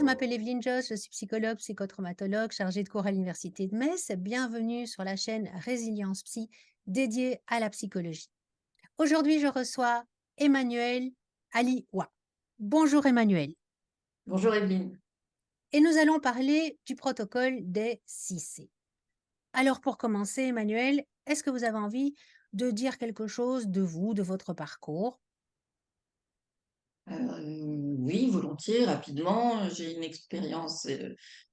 je m'appelle Evelyne Joss, je suis psychologue, psychotraumatologue, chargée de cours à l'Université de Metz. Bienvenue sur la chaîne Résilience Psy dédiée à la psychologie. Aujourd'hui, je reçois Emmanuel Aliwa. Bonjour Emmanuel. Bonjour Evelyne. Et nous allons parler du protocole des 6C. Alors pour commencer, Emmanuel, est-ce que vous avez envie de dire quelque chose de vous, de votre parcours? Oui, volontiers, rapidement. J'ai une expérience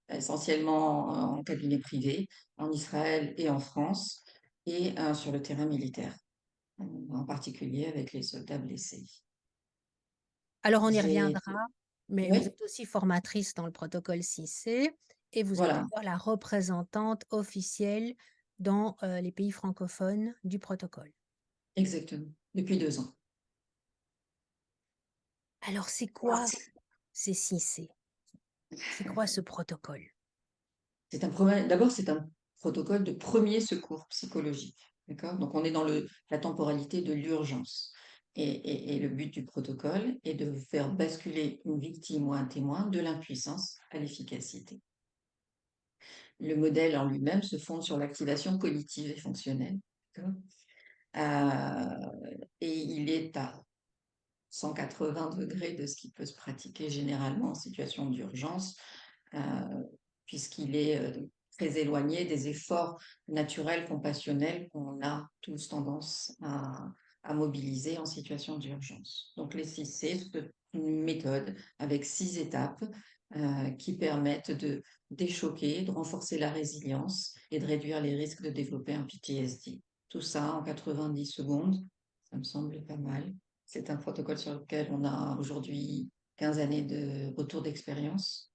essentiellement en cabinet privé, en Israël et en France, et sur le terrain militaire, en particulier avec les soldats blessés. Alors on y J'ai reviendra, été... mais vous Oui, êtes aussi formatrice dans le protocole 6C et vous êtes voilà, d'ailleurs la représentante officielle dans les pays francophones du protocole. exactement, depuis 2 ans. Alors c'est quoi ces 6C? C'est quoi ce protocole? D'abord, c'est un protocole de premier secours psychologique. D'accord? Donc, on est dans la temporalité de l'urgence. Et le but du protocole est de faire basculer une victime ou un témoin de l'impuissance à l'efficacité. Le modèle en lui-même se fonde sur l'activation cognitive et fonctionnelle. D'accord. Et il est à 180 degrés de ce qui peut se pratiquer généralement en situation d'urgence, euh, puisqu'il est très éloigné des efforts naturels, compassionnels qu'on a tous tendance à mobiliser en situation d'urgence. Donc les 6C, c'est une méthode avec 6 étapes qui permettent de déchoquer, de renforcer la résilience et de réduire les risques de développer un PTSD. Tout ça en 90 secondes, ça me semble pas mal. C'est un protocole sur lequel on a aujourd'hui 15 années de retour d'expérience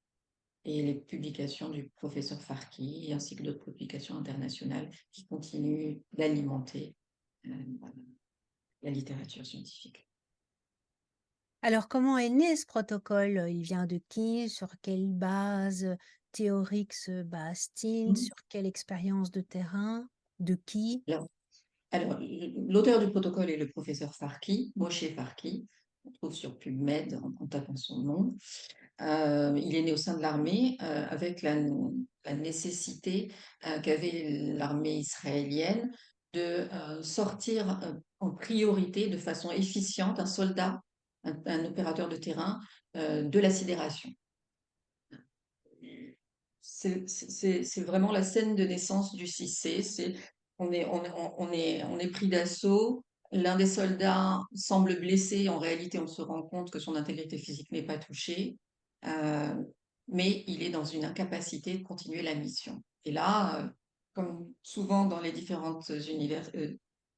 et les publications du professeur Farki, ainsi que d'autres publications internationales qui continuent d'alimenter euh, la littérature scientifique. Alors comment est né ce protocole? Il vient de qui? Sur quelle base théorique se base-t-il? Mhm. Sur quelle expérience de terrain? De qui? Alors, alors, l'auteur du protocole est le professeur Farki, Moshe Farki. On trouve sur PubMed en tapant son nom. Il est né au sein de l'armée avec la nécessité qu'avait l'armée israélienne de sortir en priorité, de façon efficiente, un soldat, un opérateur de terrain, de la sidération. C'est vraiment la scène de naissance du 6C. On est pris d'assaut. L'un des soldats semble blessé. En réalité, on se rend compte que son intégrité physique n'est pas touchée, euh, mais il est dans une incapacité de continuer la mission. Et là, comme souvent dans les différentes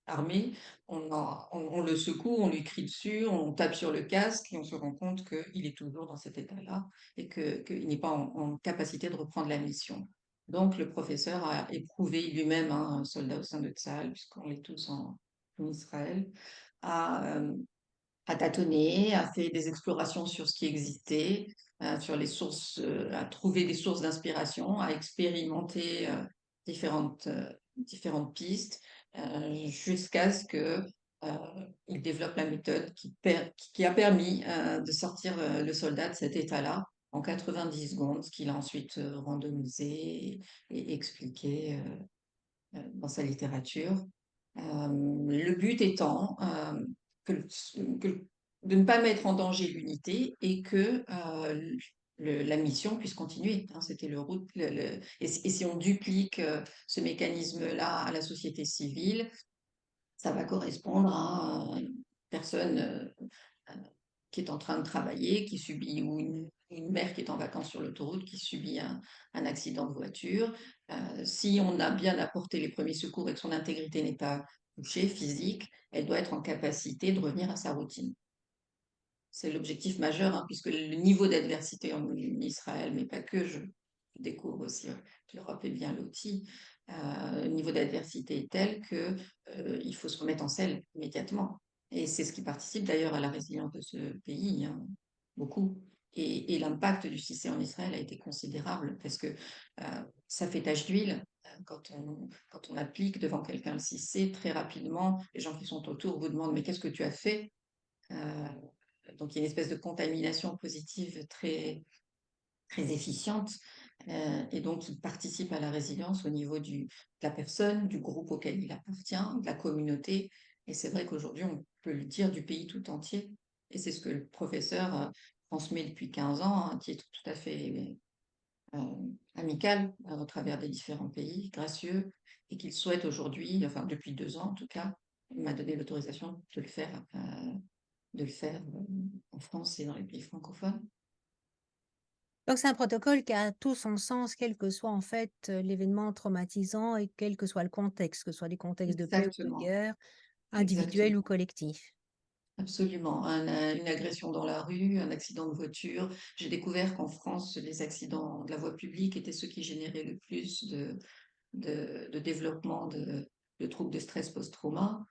armées, on le secoue, on lui crie dessus, on tape sur le casque et on se rend compte qu'il est toujours dans cet état-là et qu'il n'est pas en capacité de reprendre la mission. Donc, le professeur a éprouvé lui-même, hein, un soldat au sein de Tsahal, puisqu'on est tous en Israël, a, euh, a tâtonné, a fait des explorations sur ce qui existait, sur les sources, a trouvé des sources d'inspiration, a expérimenté différentes pistes, jusqu'à ce que il développe la méthode qui a permis de sortir le soldat de cet état-là en 90 secondes, ce qu'il a ensuite randomisé et expliqué dans sa littérature. Le but étant que, que- de ne pas mettre en danger l'unité et que la mission puisse continuer, hein. C'était le route. Et si on duplique ce mécanisme-là à la société civile, ça va correspondre à une personne euh, qui est en train de travailler, qui subit, ou une mère qui est en vacances sur l'autoroute, qui subit un accident de voiture. Si on a bien apporté les premiers secours et que son intégrité n'est pas touchée, physique, elle doit être en capacité de revenir à sa routine. C'est l'objectif majeur, hein, puisque le niveau d'adversité en Israël, mais pas que, je découvre aussi que l'Europe est bien lotie, le niveau d'adversité est tel que il faut se remettre en selle immédiatement. Et c'est ce qui participe d'ailleurs à la résilience de ce pays, hein, beaucoup. Et l'impact du CICE en Israël a été considérable parce que ça fait tache d'huile. Quand on applique devant quelqu'un le CICE, très rapidement, les gens qui sont autour vous demandent: mais qu'est-ce que tu as fait? Euh, donc, il y a une espèce de contamination positive très, très efficiente, et donc il participe à la résilience au niveau de la personne, du groupe auquel il appartient, de la communauté. Et c'est vrai qu'aujourd'hui, on peut le dire du pays tout entier. Et c'est ce que le professeur transmet depuis 15 ans, à un titre tout à fait euh, amical au travers des différents pays, gracieux, et qu'il souhaite aujourd'hui, enfin depuis 2 ans en tout cas, il m'a donné l'autorisation de le faire en France et dans les pays francophones. Donc c'est un protocole qui a tout son sens, quel que soit en fait, l'événement traumatisant et quel que soit le contexte, que ce soit des contextes de paix ou de Exactement, guerre, individuels ou exactement. collectifs. Absolument. Une agression dans la rue, un accident de voiture. J'ai découvert qu'en France, les accidents de la voie publique étaient ceux qui généraient le plus de développement de troubles de stress post-trauma.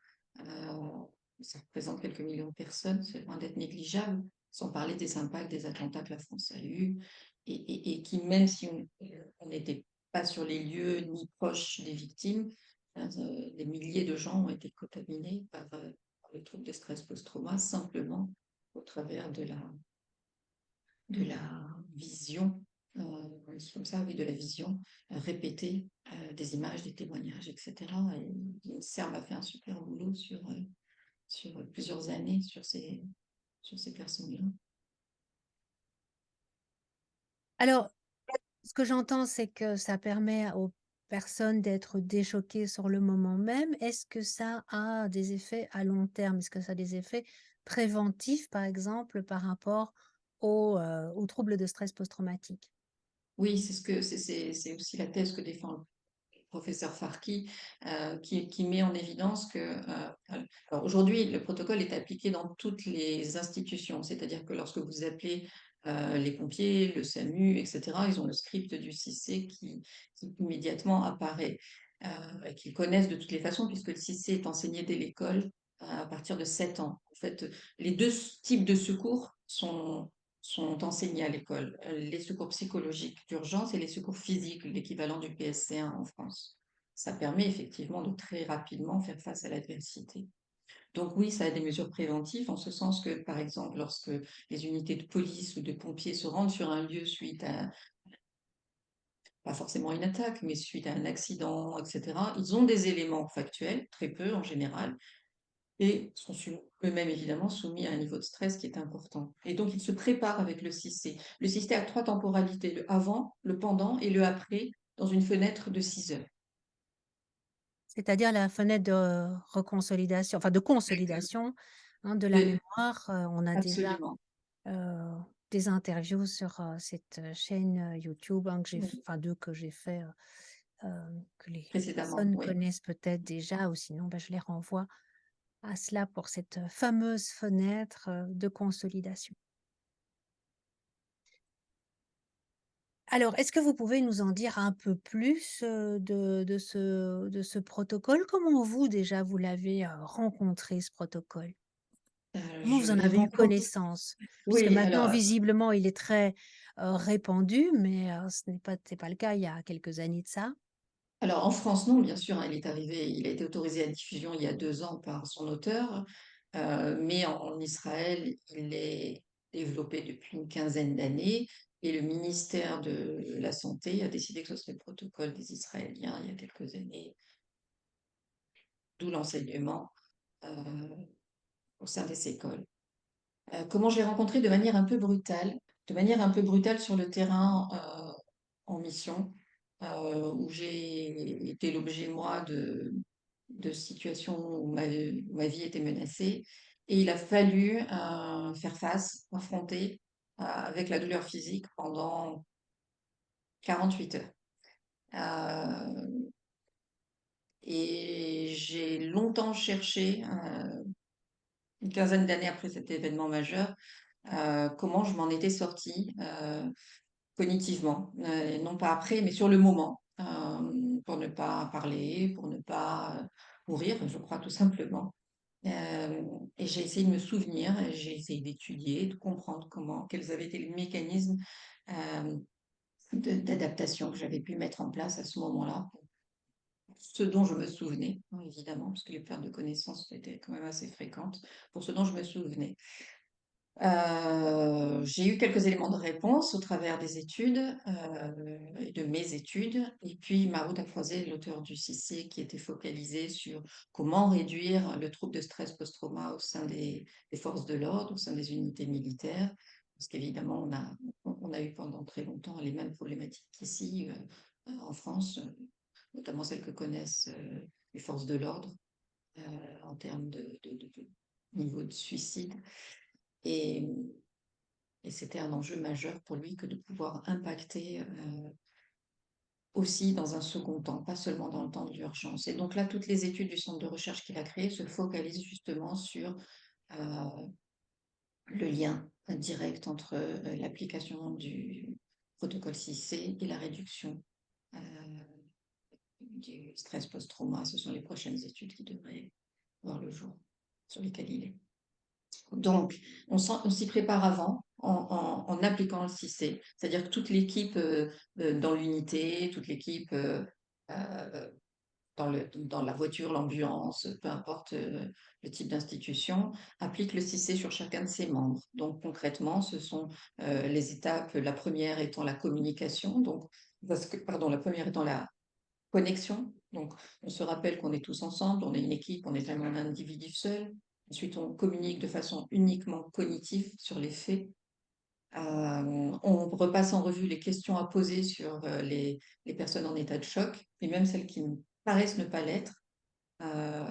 Ça représente quelques millions de personnes, c'est loin d'être négligeable, sans parler des impacts des attentats que la France a eus, et qui, même si on n'était pas sur les lieux ni proche des victimes, des milliers de gens ont été contaminés par le trouble de stress post-trauma, simplement au travers de la vision, comme ça, oui, de la vision répétée des images, des témoignages, etc. Et l'INSERM a fait un super boulot sur plusieurs années sur ces personnes-là. Alors, ce que j'entends, c'est que ça permet aux personnes d'être déchoquées sur le moment même. Est-ce que ça a des effets à long terme? Est-ce que ça a des effets préventifs, par exemple, par rapport aux troubles de stress post-traumatique? Oui, c'est aussi la thèse que défend le professeur Farki, qui met en évidence que, alors aujourd'hui, le protocole est appliqué dans toutes les institutions, c'est-à-dire que lorsque vous appelez les pompiers, le SAMU, etc., ils ont le script du CIC qui immédiatement apparaît, et qu'ils connaissent de toutes les façons, puisque le CIC est enseigné dès l'école à partir de 7 ans. En fait, les deux types de secours sont enseignés à l'école, les secours psychologiques d'urgence et les secours physiques, l'équivalent du PSC1 en France. Ça permet effectivement de très rapidement faire face à l'adversité. Donc oui, ça a des mesures préventives, en ce sens que, par exemple, lorsque les unités de police ou de pompiers se rendent sur un lieu suite à, pas forcément une attaque, mais suite à un accident, etc., ils ont des éléments factuels, très peu en général, et sont eux-mêmes évidemment soumis à un niveau de stress qui est important. Et donc, ils se préparent avec le 6C. Le 6C a 3 temporalités, le avant, le pendant et le après, dans une fenêtre de 6 heures. C'est-à-dire la fenêtre de reconsolidation, enfin de consolidation, hein, de la De- mémoire. On a déjà Absolument. heu, des interviews sur, cette, chaîne, YouTube, hein, Oui. enfin 2 que j'ai fait, que les Précédemment, personnes oui. connaissent peut-être déjà ou sinon, bah, je les renvoie à cela pour cette, fameuse fenêtre, de consolidation. Alors, est-ce que vous pouvez nous en dire un peu plus, de ce protocole? Comment vous, déjà, vous l'avez, rencontré ce protocole? Comment Je vous en l'ai avez eu rencontré. connaissance? Puisque Oui, maintenant, alors, visiblement, il est très, répandu, mais, ce n'est pas le cas il y a quelques années de ça. en France, non, bien sûr, hein, il a été autorisé à diffusion il y a 2 ans par son auteur, mais en Israël, il est développé depuis une quinzaine d'années, et le ministère de la Santé a décidé que ce serait le protocole des Israéliens il y a quelques années, d'où l'enseignement euh, au sein des écoles. Comment je l'ai rencontré? De manière un peu brutale sur le terrain, en mission, où j'ai été l'objet, moi, de situations où ma vie était menacée. Et il a fallu faire face, affronter avec la douleur physique pendant 48 heures. Euh, et j'ai longtemps cherché, une quinzaine d'années après cet événement majeur, comment je m'en étais sortie cognitivement, et non pas après, mais sur le moment, pour ne pas parler, pour ne pas mourir, je crois tout simplement. Euh, et j'ai essayé de me souvenir, et j'ai essayé d'étudier, de comprendre quels avaient été les mécanismes euh, d'adaptation que j'avais pu mettre en place à ce moment-là, ce dont je me souvenais, hein, évidemment, parce que les pertes de connaissances étaient quand même assez fréquentes, pour ce dont je me souvenais. J'ai eu quelques éléments de réponse au travers des études, et de mes études. Et puis, ma route a croisé l'auteur du CICE qui était focalisé sur comment réduire le trouble de stress post-trauma au sein des forces de l'ordre, au sein des unités militaires. Parce qu'évidemment, on a eu pendant très longtemps les mêmes problématiques qu'ici, en France, notamment celles que connaissent les forces de l'ordre, en termes de niveau de suicide. Et, et c'était un enjeu majeur pour lui que de pouvoir impacter aussi dans un second temps, pas seulement dans le temps de l'urgence. Et donc là, toutes les études du centre de recherche qu'il a créé se focalisent justement sur euh, le lien direct entre l'application du protocole 6C et la réduction euh, du stress post-trauma. Ce sont les prochaines études qui devraient voir le jour, sur lesquelles il est. Donc, on s'y prépare avant en appliquant le 6C. C'est-à-dire que toute l'équipe dans l'unité, toute l'équipe euh, dans la voiture, l'ambulance, peu importe le type d'institution, applique le 6C sur chacun de ses membres. Donc, concrètement, ce sont les étapes, la première étant la communication, donc, pardon, la première étant la connexion. Donc, on se rappelle qu'on est tous ensemble, on est une équipe, on n'est jamais un individu seul. Ensuite, on communique de façon uniquement cognitive sur les faits. On repasse en revue les questions à poser sur les personnes en état de choc, et même celles qui paraissent ne pas l'être.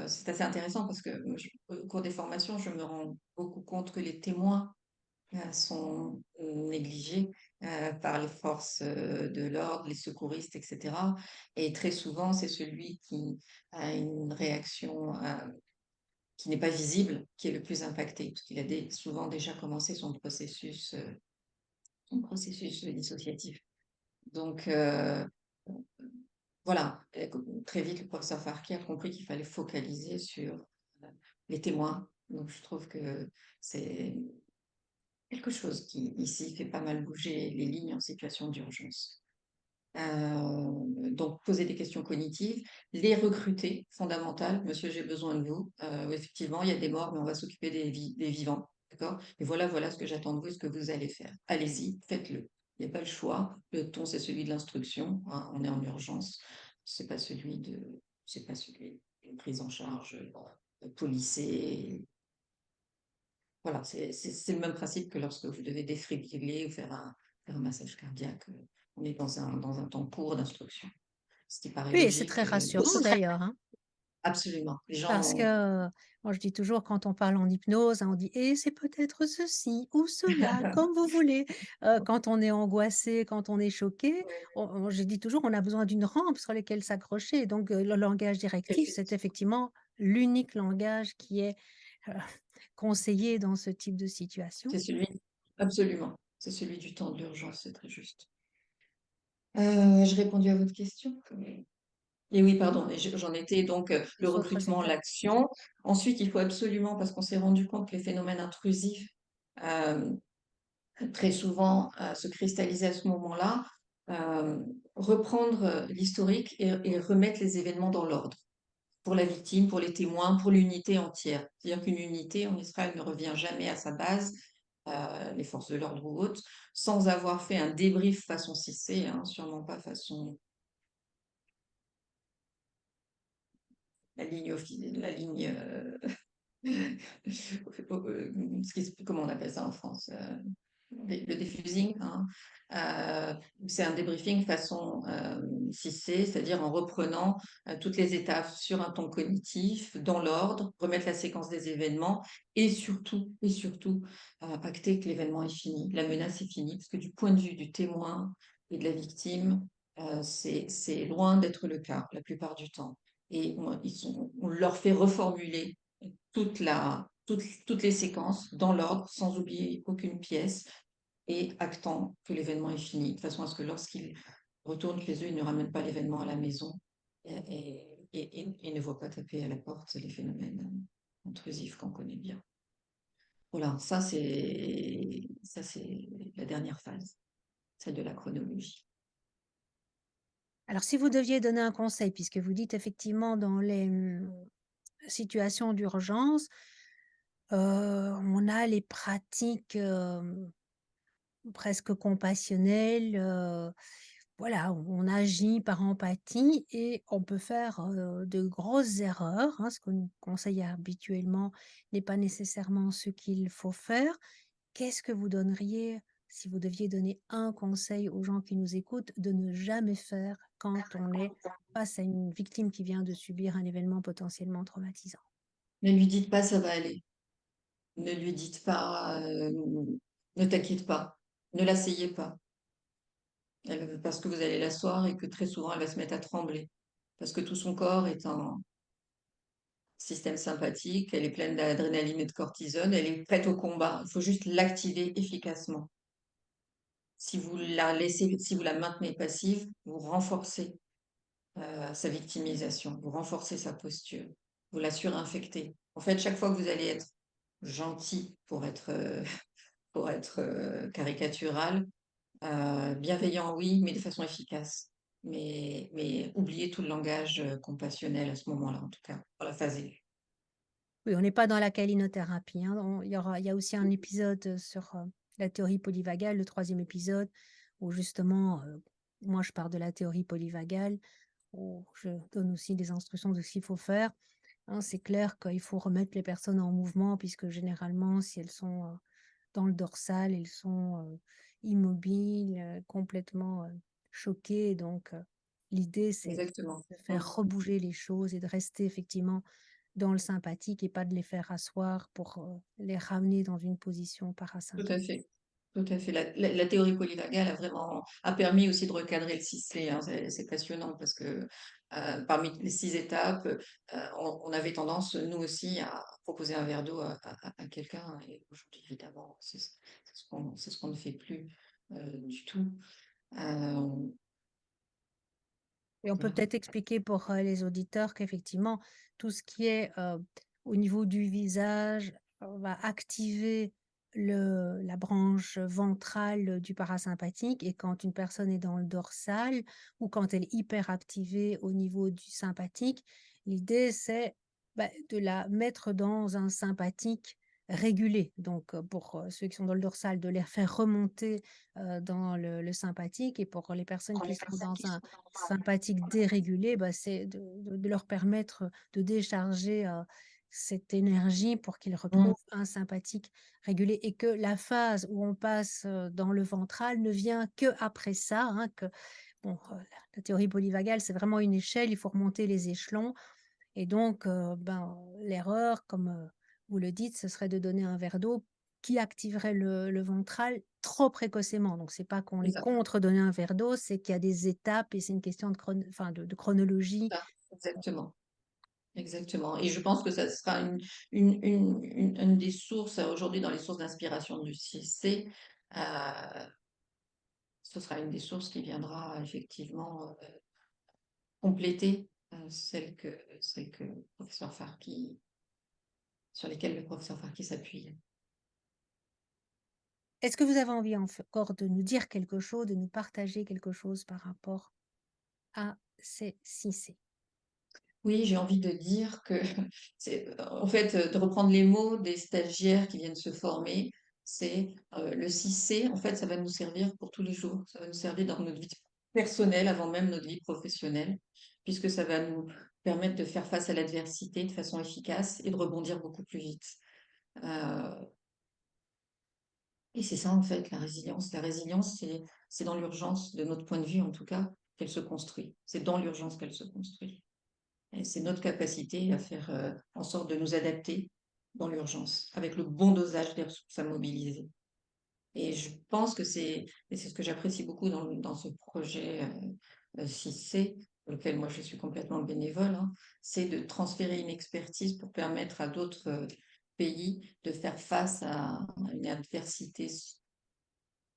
C'est assez intéressant parce que au cours des formations, je me rends beaucoup compte que les témoins sont négligés par les forces de l'ordre, les secouristes, etc. Et très souvent, c'est celui qui a une réaction qui n'est pas visible qui est le plus impacté, parce qu'il a souvent déjà commencé son processus dissociatif. Donc, voilà, et très vite, le professeur Farki a compris qu'il fallait focaliser sur les témoins. Donc, je trouve que c'est quelque chose qui, ici, fait pas mal bouger les lignes en situation d'urgence. Donc, poser des questions cognitives, les recruter, fondamental. Monsieur, j'ai besoin de vous. Effectivement, il y a des morts, mais on va s'occuper des vivants. D'accord? Et voilà ce que j'attends de vous et ce que vous allez faire. Allez-y, faites-le. Il n'y a pas le choix. Le ton, c'est celui de l'instruction. Hein, on est en urgence. C'est pas celui d'une prise en charge policée. Voilà, c'est le même principe que lorsque vous devez défibriller ou faire un massage cardiaque. On est dans un temps court d'instruction. Ce qui paraît Oui, et c'est très logique. rassurant Ce serait d'ailleurs, hein, absolument. Les parce gens, que moi je dis toujours quand on parle en hypnose, hein, on dit: «Et c'est peut-être ceci ou cela, comme vous voulez». Quand on est angoissé, quand on est choqué, je dis toujours: «On a besoin d'une rampe sur laquelle s'accrocher». Donc le langage directif, c'est effectivement, effectivement l'unique langage qui est, heu, conseillé dans ce type de situation. c'est celui, absolument, c'est celui du temps de l'urgence, c'est très juste. J'ai répondu à votre question. Et oui, pardon, et j'en étais donc le Les autres recrutement, étapes. l'action. Ensuite, il faut absolument, parce qu'on s'est rendu compte que les phénomènes intrusifs euh, très souvent se cristallisaient à ce moment-là, euh, reprendre l'historique et remettre les événements dans l'ordre pour la victime, pour les témoins, pour l'unité entière. C'est-à-dire qu'une unité en Israël ne revient jamais à sa base, les forces de l'ordre ou autres, sans avoir fait un débrief façon 6C, hein, sûrement pas façon la ligne comment on appelle ça en France? Le diffusing, hein. Euh, c'est un débriefing façon 6C, c'est-à-dire en reprenant toutes les étapes sur un ton cognitif, dans l'ordre, remettre la séquence des événements et surtout, acter que l'événement est fini, la menace est finie, parce que du point de vue du témoin et de la victime, c'est loin d'être le cas la plupart du temps. Et on leur fait reformuler toutes les séquences dans l'ordre, sans oublier aucune pièce, et actant que l'événement est fini, de façon à ce que lorsqu'ils retournent chez eux, ils ne ramènent pas l'événement à la maison et ne voient pas taper à la porte les phénomènes intrusifs qu'on connaît bien. Voilà, ça c'est la dernière phase, celle de la chronologie. Alors si vous deviez donner un conseil, puisque vous dites effectivement dans les, situations d'urgence, On a les pratiques, presque compassionnelles, voilà, on agit par empathie et on peut faire, de grosses erreurs, hein. Ce qu'on nous conseille habituellement n'est pas nécessairement ce qu'il faut faire. Qu'est-ce que vous donneriez, si vous deviez donner un conseil aux gens qui nous écoutent, de ne jamais faire quand on est face à une victime qui vient de subir un événement potentiellement traumatisant? Ne lui dites pas: «Ça va aller». Ne lui dites pas, «Ne t'inquiète pas». Ne l'asseyez pas. Parce que vous allez l'asseoir et que très souvent elle va se mettre à trembler. Parce que tout son corps est en système sympathique, elle est pleine d'adrénaline et de cortisone, elle est prête au combat. Il faut juste l'activer efficacement. Si vous la maintenez passive, vous renforcez sa victimisation, vous renforcez sa posture, vous la surinfectez. En fait, chaque fois que vous allez être gentil pour être caricatural, bienveillant, oui, mais de façon efficace. Mais oubliez tout le langage compassionnel à ce moment-là, en tout cas, pour la phase aiguë. Oui, on n'est pas dans la calinothérapie, hein. Il y a aussi un épisode, sur, la théorie polyvagale, le troisième épisode, où justement, moi je pars de la théorie polyvagale, où je donne aussi des instructions de ce qu'il faut faire, hein. C'est clair qu'il faut remettre les personnes en mouvement puisque généralement si elles sont, dans le dorsal, elles sont, immobiles, complètement, choquées donc l'idée c'est Exactement. de faire rebouger les choses et de rester effectivement dans le sympathique et pas de les faire asseoir pour, les ramener dans une position Tout à parasympathique. fait. Tout à fait. La théorie polyvagale a permis aussi de recadrer le 6C, hein. C'est passionnant parce que parmi les 6 étapes, on avait tendance, nous aussi, à proposer un verre d'eau à quelqu'un. Et aujourd'hui, évidemment, c'est ce qu'on ne fait plus du tout. Euh, Et on peut voilà. peut-être expliquer pour, les auditeurs qu'effectivement tout ce qui est, au niveau du visage, va activer la branche ventrale du parasympathique et quand une personne est dans le dorsal ou quand elle est hyper activée au niveau du sympathique, l'idée c'est, bah, de la mettre dans un sympathique régulé. Donc, pour, ceux qui sont dans le dorsal, de les faire remonter, dans le sympathique et pour les personnes Pour qui les sont personnes qui dans un sont sympathique dérégulé, bah, c'est de leur permettre de décharger, cette énergie pour qu'ils Mm. retrouvent un sympathique régulé et que la phase où on passe, dans le ventral ne vient qu'après ça, hein, que bon, la théorie polyvagale, c'est vraiment une échelle, il faut remonter les échelons et donc, ben, l'erreur, comme, vous le dites, ce serait de donner un verre d'eau qui activerait le ventral trop précocement. Donc c'est pas qu'on C'est est ça, contre donner un verre d'eau, c'est qu'il y a des étapes et c'est une question de enfin de chronologie. ça, exactement. Exactement. Et je pense que ça sera une des sources aujourd'hui dans les sources d'inspiration du CIC. Ce sera une des sources qui viendra effectivement compléter celle que le professeur Farki, sur lesquelles le professeur Farki s'appuie. Est-ce que vous avez envie encore de nous dire quelque chose, de nous partager quelque chose par rapport à ces 6C? Oui, j'ai envie de dire que c'est en fait de reprendre les mots des stagiaires qui viennent se former, c'est le 6C, en fait, ça va nous servir pour tous les jours. Ça va nous servir dans notre vie personnelle avant même notre vie professionnelle, puisque ça va nous permettre de faire face à l'adversité de façon efficace et de rebondir beaucoup plus vite. Euh, et c'est ça, en fait, la résilience. La résilience, c'est dans l'urgence, de notre point de vue en tout cas, qu'elle se construit. C'est dans l'urgence qu'elle se construit. Et c'est notre capacité à faire en sorte de nous adapter dans l'urgence, avec le bon dosage des ressources à mobiliser. Et je pense que et c'est ce que j'apprécie beaucoup dans ce projet 6C, pour lequel moi je suis complètement bénévole, hein, c'est de transférer une expertise pour permettre à d'autres pays de faire face à une adversité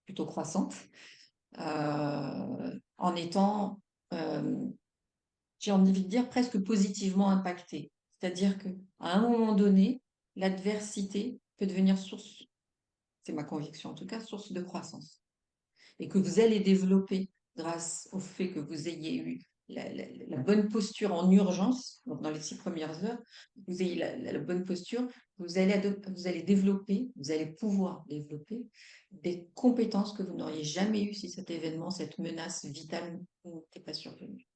plutôt croissante, en étant, euh, j'ai envie de dire, presque positivement impacté. C'est-à-dire qu'à un moment donné, l'adversité peut devenir source, c'est ma conviction en tout cas, source de croissance. Et que vous allez développer grâce au fait que vous ayez eu la bonne posture en urgence, donc dans les 6 premières heures, vous ayez la bonne posture, vous allez développer, vous allez pouvoir développer des compétences que vous n'auriez jamais eues si cet événement, cette menace vitale n'était pas survenue.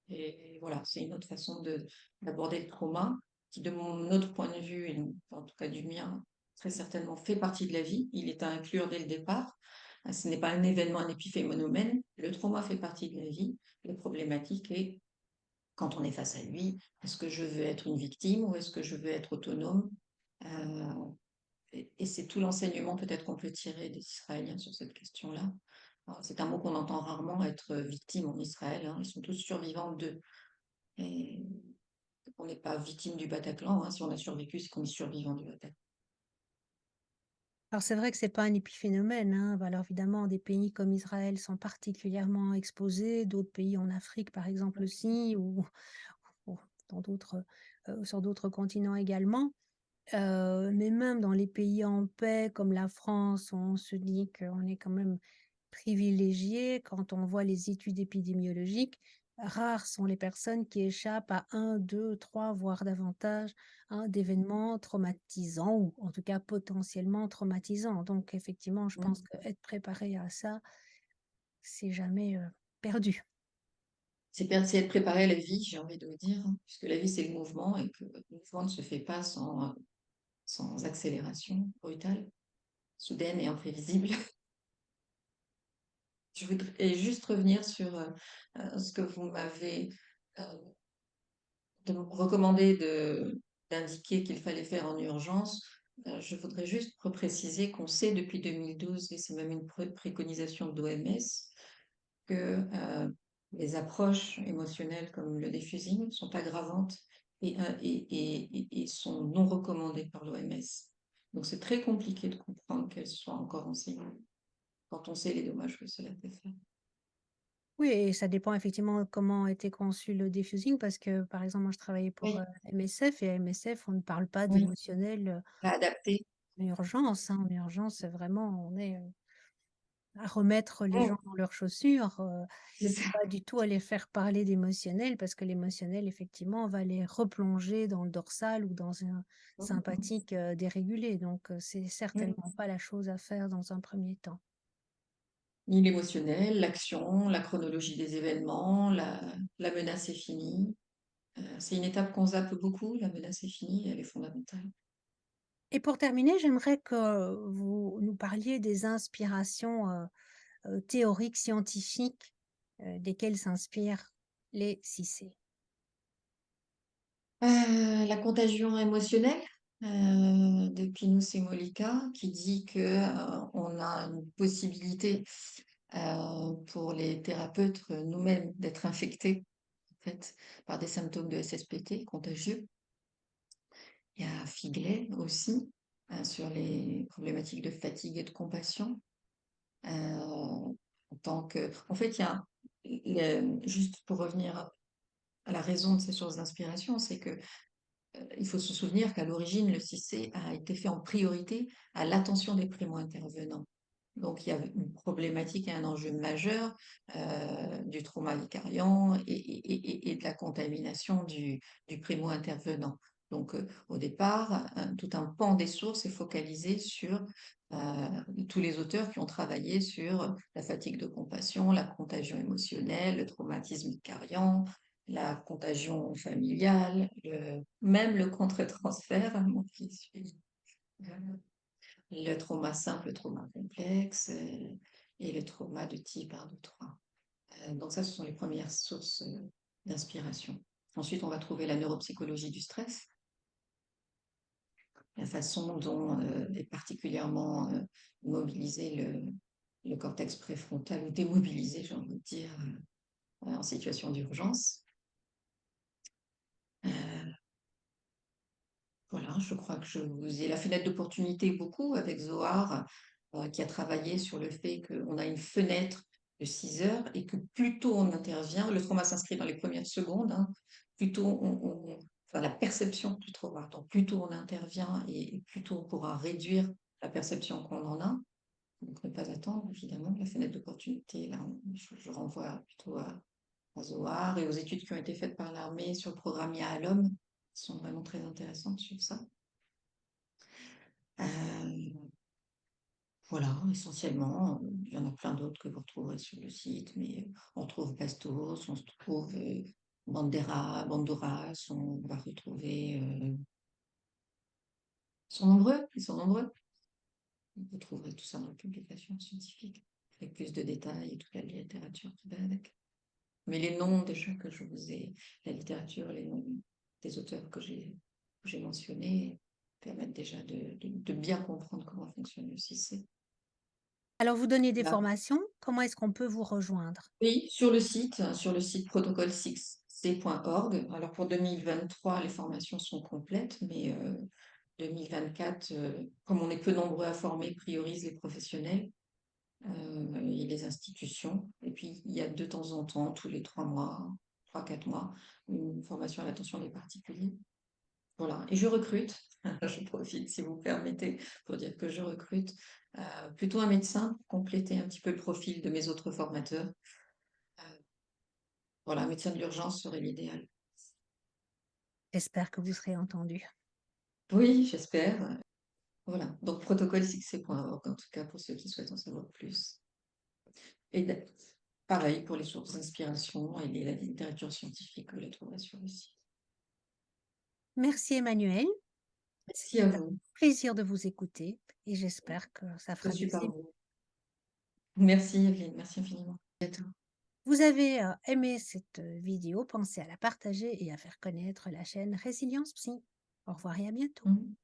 Et voilà, c'est une autre façon d'aborder le trauma qui, de mon autre point de vue, et en tout cas du mien, très certainement fait partie de la vie. Il est à inclure dès le départ. Ce n'est pas un événement, un épiphénomène. Le trauma fait partie de la vie. La problématique est, quand on est face à lui, est-ce que je veux être une victime ou est-ce que je veux être autonome? Euh, et c'est tout l'enseignement peut-être qu'on peut tirer des Israéliens sur cette question-là. C'est un mot qu'on entend rarement, être victime en Israël, hein. Ils sont tous survivants d'eux. Et on n'est pas victime du Bataclan, hein. Si on a survécu, c'est qu'on est survivant du Bataclan. Alors c'est vrai que c'est pas un épiphénomène, hein. Bah, alors évidemment, des pays comme Israël sont particulièrement exposés, d'autres pays en Afrique, par exemple, aussi, ou dans d'autres, sur d'autres continents également. Mais même dans les pays en paix comme la France, on se dit qu'on est quand même privilégié quand on voit les études épidémiologiques. Rares sont les personnes qui échappent à un, 2, 3, voire davantage, hein, d'événements traumatisants ou en tout cas potentiellement traumatisants. Donc effectivement, je pense qu'être préparé à ça, c'est jamais, perdu. C'est être préparé à la vie, j'ai envie de vous dire, hein, puisque la vie, c'est le mouvement et que le mouvement ne se fait pas sans accélération brutale, soudaine et imprévisible. Je voudrais juste revenir sur ce que vous m'avez euh, recommandé d'indiquer qu'il fallait faire en urgence. Je voudrais juste repréciser qu'on sait depuis 2012, et c'est même une préconisation de l'OMS, que les approches émotionnelles comme le diffusing sont aggravantes et sont non recommandées par l'OMS. Donc c'est très compliqué de comprendre qu'elles soient encore enseignées quand on sait les dommages que cela peut faire. Oui, et ça dépend effectivement comment a été conçu le diffusing parce que, par exemple, moi je travaillais pour, Oui, MSF et à MSF, on ne parle pas oui, d'émotionnel, à adapter. en urgence, hein. En urgence, c'est vraiment on est, à remettre les Mm, gens dans leurs chaussures, c'est ça. pas du tout à les faire parler d'émotionnel parce que l'émotionnel, effectivement, va les replonger dans le dorsal ou dans un Mm, sympathique, dérégulé. Donc, c'est mm. certainement pas la chose à faire dans un premier temps. Ni l'émotionnel, l'action, la chronologie des événements, la menace est finie. C'est une étape qu'on zappe beaucoup, la menace est finie, elle est fondamentale. Et pour terminer, j'aimerais que vous nous parliez des inspirations, théoriques, scientifiques, desquelles s'inspirent les 6C. La contagion émotionnelle de Pinus et Mollica qui dit que on a une possibilité pour les thérapeutes nous-mêmes d'être infectés en fait, par des symptômes de SSPT contagieux. Il y a Figlet aussi sur les problématiques de fatigue et de compassion. En fait, juste pour revenir à la raison de ces sources d'inspiration, c'est que il faut se souvenir qu'à l'origine, le 6C a été fait en priorité à l'attention des primo-intervenants. Donc, il y a une problématique et un enjeu majeur du trauma vicariant et de la contamination du primo-intervenant. Donc, au départ, tout un pan des sources est focalisé sur tous les auteurs qui ont travaillé sur la fatigue de compassion, la contagion émotionnelle, le traumatisme vicariant, la contagion familiale, même le contre-transfert, hein, mon fils, le trauma simple, le trauma complexe et le trauma de type 1, 2, 3. Donc ça, ce sont les premières sources d'inspiration. Ensuite, on va trouver la neuropsychologie du stress, la façon dont est particulièrement mobilisé le cortex préfrontal ou démobilisé, j'ai envie de dire, en situation d'urgence. Euh, Voilà, je crois que je vous ai la fenêtre d'opportunité beaucoup avec Zohar, qui a travaillé sur le fait qu'on a une fenêtre de 6 heures et que plus tôt on intervient, le trauma s'inscrit dans les premières secondes, hein, plus tôt enfin, la perception du trauma, donc plus tôt on intervient et plus tôt on pourra réduire la perception qu'on en a. Donc ne pas attendre, évidemment, la fenêtre d'opportunité, là, je renvoie plutôt Zohar et aux études qui ont été faites par l'armée sur le programme IA à l'homme, qui sont vraiment très intéressantes sur ça. Voilà, essentiellement, il y en a plein d'autres que vous retrouverez sur le site, mais on trouve Bastos, on se trouve Bandera, Bandouras, on va retrouver... ils sont nombreux, ils sont nombreux. Vous trouverez tout ça dans les publications scientifiques, avec plus de détails et toute la littérature qui va avec. Mais les noms déjà que je vous ai, la littérature, les noms des auteurs que j'ai mentionnés permettent déjà de bien comprendre comment fonctionne le CIC. Alors, vous donnez des Là. formations, comment est-ce qu'on peut vous rejoindre? Oui, sur le site protocole6c.org. Alors pour 2023, les formations sont complètes, mais 2024, comme on est peu nombreux à former, priorise les professionnels et les institutions. Et puis il y a de temps en temps, tous les 3 mois, 3, 4 mois, une formation à l'attention des particuliers. Voilà. Et je recrute, je profite si vous permettez pour dire que je recrute plutôt un médecin pour compléter un petit peu le profil de mes autres formateurs. Voilà, médecin de l'urgence serait l'idéal. J'espère que vous serez entendu. Oui, j'espère. Voilà, donc protocole6c.org en tout cas pour ceux qui souhaitent en savoir plus. Et pareil pour les sources d'inspiration et la littérature scientifique, vous la trouverez sur le site. Merci Emmanuel, Merci à c'était un vous. plaisir de vous écouter et j'espère que ça Je fera suis des par émules. vous. Merci Evelyne, merci infiniment. À bientôt. Vous avez aimé cette vidéo, pensez à la partager et à faire connaître la chaîne Résilience Psy. Au revoir et à bientôt. Mhm.